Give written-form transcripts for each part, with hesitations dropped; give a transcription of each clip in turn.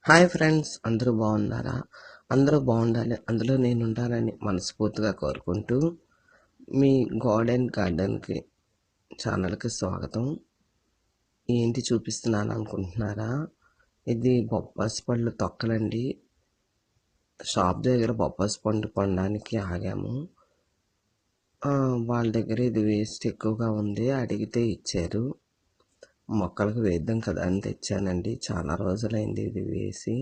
Hi friends, అందరూ బాగున్నారా? అందరూ బాగుండాలి, అందులో నేను ఉండాలని మనస్ఫూర్తిగా కోరుకుంటూ మీ గార్డెన్కి ఛానల్కి స్వాగతం. ఏంటి చూపిస్తున్నాను అనుకుంటున్నారా? ఇది బొప్పాసి పళ్ళు తొక్కలండి. షాప్ దగ్గర బొప్పాసి పండు కొనడానికి ఆగాము. వాళ్ళ దగ్గర ఇది వేస్ట్ ఎక్కువగా ఉంది, అడిగితే ఇచ్చారు. మొక్కలకు వేద్దాం కదా అని తెచ్చానండి. చాలా రోజులైంది ఇది వేసి.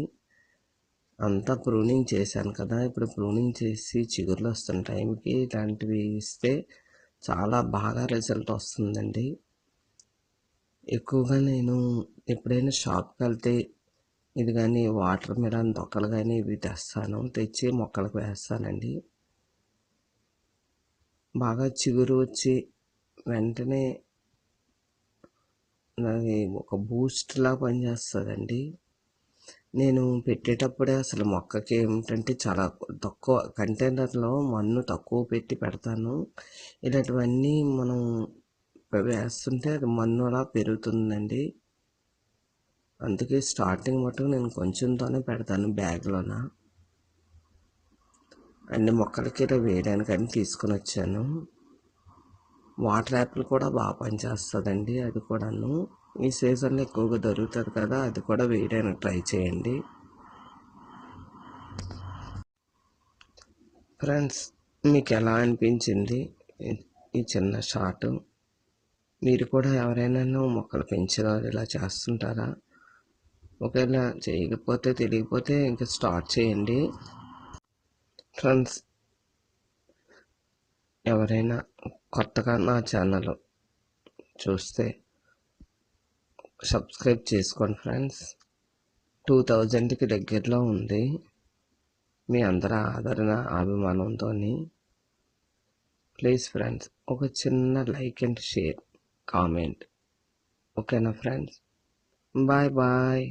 అంతా ప్రూనింగ్ చేశాను కదా, ఇప్పుడు ప్రూనింగ్ చేసి చిగుర్లు వస్తున్న టైంకి ఇలాంటివి ఇస్తే చాలా బాగా రిజల్ట్ వస్తుందండి. ఎక్కువగా నేను ఎప్పుడైనా షాప్కి వెళ్తే ఇది కానీ వాటర్ మిలన్ తొక్కలు కానీ ఇవి తెచ్చి మొక్కలకు వేస్తానండి. బాగా చిగురు వచ్చి వెంటనే అది ఒక బూస్ట్లా పనిచేస్తుందండి. నేను పెట్టేటప్పుడే అసలు మొక్కకి ఏమిటంటే చాలా తక్కువ కంటైనర్లో మన్ను తక్కువ పెట్టి పెడతాను. ఇలాంటివన్నీ మనం వేస్తుంటే అది మన్ను అలా పెరుగుతుందండి. అందుకే స్టార్టింగ్ మటుకు నేను కొంచెంతోనే పెడతాను బ్యాగ్లోన. అన్ని మొక్కలకి ఇలా వేయడానికని తీసుకుని వచ్చాను. వాటర్ యాపిల్ కూడా బాగా పనిచేస్తుందండి. అది కూడాను ఈ సీజన్లో ఎక్కువగా దొరుకుతుంది కదా, అది కూడా వేయడానికి ట్రై చేయండి ఫ్రెండ్స్. మీకు ఎలా అనిపించింది ఈ చిన్న షార్ట్? మీరు కూడా ఎవరైనా మొక్కలు పెంచేవారు ఇలా చేస్తుంటారా? ఒకవేళ చేయకపోతే తెలియకపోతే ఇంకా స్టార్ట్ చేయండి ఫ్రెండ్స్. ఎవరైనా కొత్తగా నా ఛానల్ చూస్తే సబ్స్క్రైబ్ చేసుకోండి ఫ్రెండ్స్. 2000కి దగ్గరలో ఉంది. మీ అందరి ఆదరణ అభిమానంతో ప్లీజ్ ఫ్రెండ్స్ ఒక చిన్న లైక్ అండ్ షేర్ కామెంట్. ఓకేనా ఫ్రెండ్స్? Bye bye.